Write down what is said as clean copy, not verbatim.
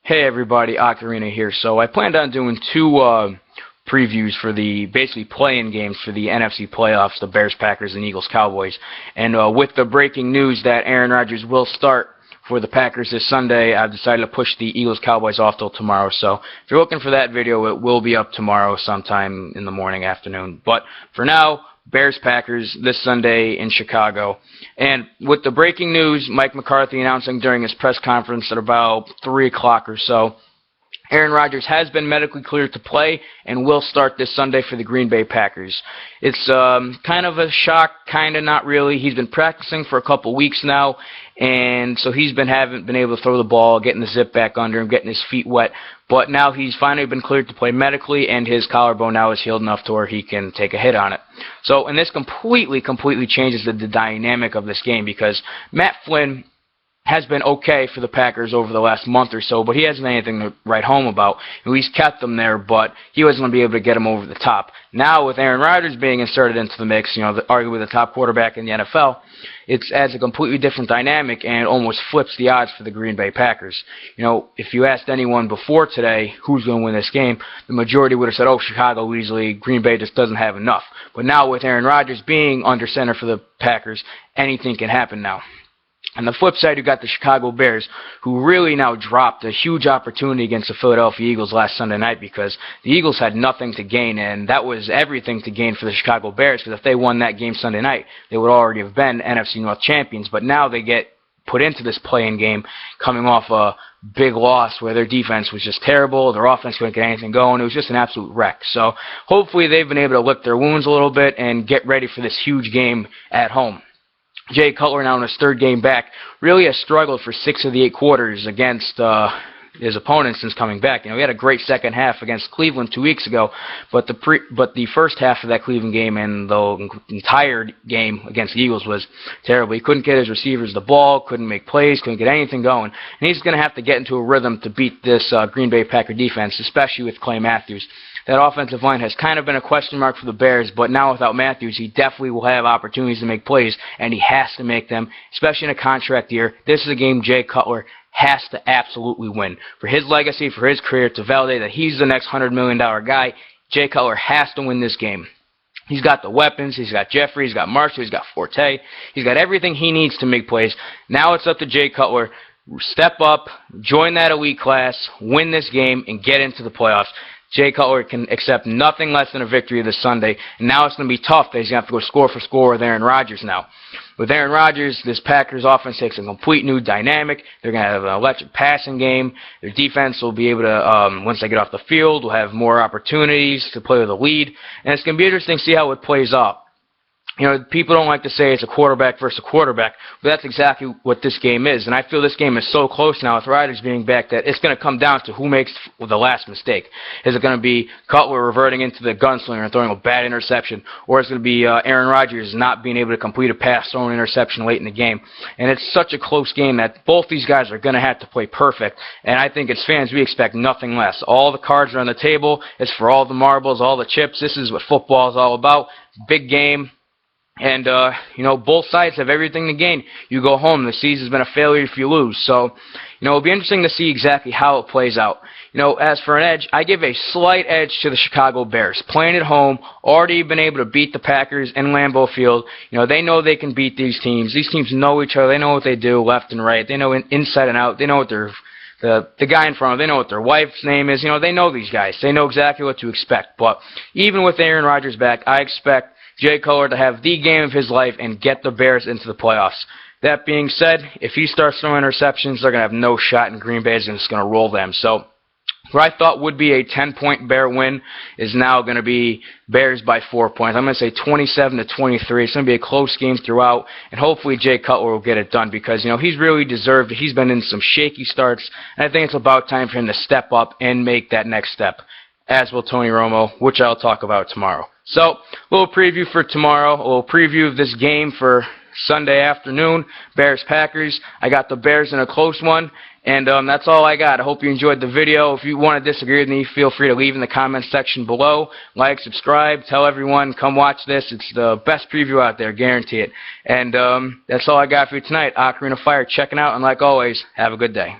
Hey everybody, Ocarina here. So I planned on doing two previews for the basically play-in games for the NFC playoffs, the Bears, Packers, and Eagles, Cowboys. And with the breaking news that Aaron Rodgers will start for the Packers this Sunday, I've decided to push the Eagles, Cowboys off till tomorrow. So if you're looking for that video, it will be up tomorrow sometime in the morning, afternoon. But for now, Bears, Packers this Sunday in Chicago. And with the breaking news, Mike McCarthy announcing during his press conference at about 3 o'clock or so, Aaron Rodgers has been medically cleared to play and will start this Sunday for the Green Bay Packers. It's kind of a shock, kind of not really. He's been practicing for a couple weeks now, and so haven't been able to throw the ball, getting the zip back under him, getting his feet wet. But now he's finally been cleared to play medically, and his collarbone now is healed enough to where he can take a hit on it. So, and this completely changes the dynamic of this game, because Matt Flynn has been okay for the Packers over the last month or so, but he hasn't anything to write home about. And he's kept them there, but he wasn't going to be able to get them over the top. Now, with Aaron Rodgers being inserted into the mix, arguably the top quarterback in the NFL, it adds a completely different dynamic and almost flips the odds for the Green Bay Packers. If you asked anyone before today who's going to win this game, the majority would have said, oh, Chicago easily, Green Bay just doesn't have enough. But now with Aaron Rodgers being under center for the Packers, anything can happen now. On the flip side, you got the Chicago Bears, who really now dropped a huge opportunity against the Philadelphia Eagles last Sunday night, because the Eagles had nothing to gain, and that was everything to gain for the Chicago Bears, because if they won that game Sunday night, they would already have been NFC North champions. But now they get put into this play-in game coming off a big loss where their defense was just terrible, their offense couldn't get anything going. It was just an absolute wreck. So hopefully they've been able to lick their wounds a little bit and get ready for this huge game at home. Jay Cutler, now in his third game back, really has struggled for 6 of the 8 quarters against his opponents since coming back. He had a great second half against Cleveland 2 weeks ago, but the first half of that Cleveland game and the entire game against the Eagles was terrible. He couldn't get his receivers the ball, couldn't make plays, couldn't get anything going, and he's going to have to get into a rhythm to beat this Green Bay Packer defense, especially with Clay Matthews. That offensive line has kind of been a question mark for the Bears, but now without Matthews, he definitely will have opportunities to make plays, and he has to make them, especially in a contract year. This is a game Jay Cutler has to absolutely win. For his legacy, for his career, to validate that he's the next $100 million guy, Jay Cutler has to win this game. He's got the weapons, he's got Jeffrey, he's got Marshall, he's got Forte, he's got everything he needs to make plays. Now it's up to Jay Cutler. Step up, join that elite class, win this game, and get into the playoffs. Jay Cutler can accept nothing less than a victory this Sunday, and now it's going to be tough that he's going to have to go score for score with Aaron Rodgers now. With Aaron Rodgers, this Packers offense takes a complete new dynamic. They're going to have an electric passing game. Their defense will be able to, once they get off the field, will have more opportunities to play with a lead, and it's going to be interesting to see how it plays out. People don't like to say it's a quarterback versus a quarterback, but that's exactly what this game is. And I feel this game is so close now with Rodgers being back that it's going to come down to who makes the last mistake. Is it going to be Cutler reverting into the gunslinger and throwing a bad interception, or is it going to be Aaron Rodgers not being able to complete a pass, throwing an interception late in the game? And it's such a close game that both these guys are going to have to play perfect. And I think as fans, we expect nothing less. All the cards are on the table. It's for all the marbles, all the chips. This is what football is all about. Big game. And, both sides have everything to gain. You go home, the season's been a failure if you lose. So, it'll be interesting to see exactly how it plays out. As for an edge, I give a slight edge to the Chicago Bears. Playing at home, already been able to beat the Packers in Lambeau Field. They know they can beat these teams. These teams know each other. They know what they do left and right. They know inside and out. They know what the guy in front of them, they know what their wife's name is. They know these guys. They know exactly what to expect. But even with Aaron Rodgers back, I expect Jay Cutler to have the game of his life and get the Bears into the playoffs. That being said, if he starts throwing interceptions, they're going to have no shot, and Green Bay is just going to roll them. So what I thought would be a 10-point Bear win is now going to be Bears by 4 points. I'm going to say 27-23. It's going to be a close game throughout, and hopefully Jay Cutler will get it done, because he's really deserved it. He's been in some shaky starts, and I think it's about time for him to step up and make that next step, as will Tony Romo, which I'll talk about tomorrow. So, a little preview for tomorrow, a little preview of this game for Sunday afternoon, Bears-Packers. I got the Bears in a close one, and that's all I got. I hope you enjoyed the video. If you want to disagree with me, feel free to leave in the comments section below. Like, subscribe, tell everyone, come watch this. It's the best preview out there, guarantee it. And that's all I got for you tonight. Ocarina of Fire checking out, and like always, have a good day.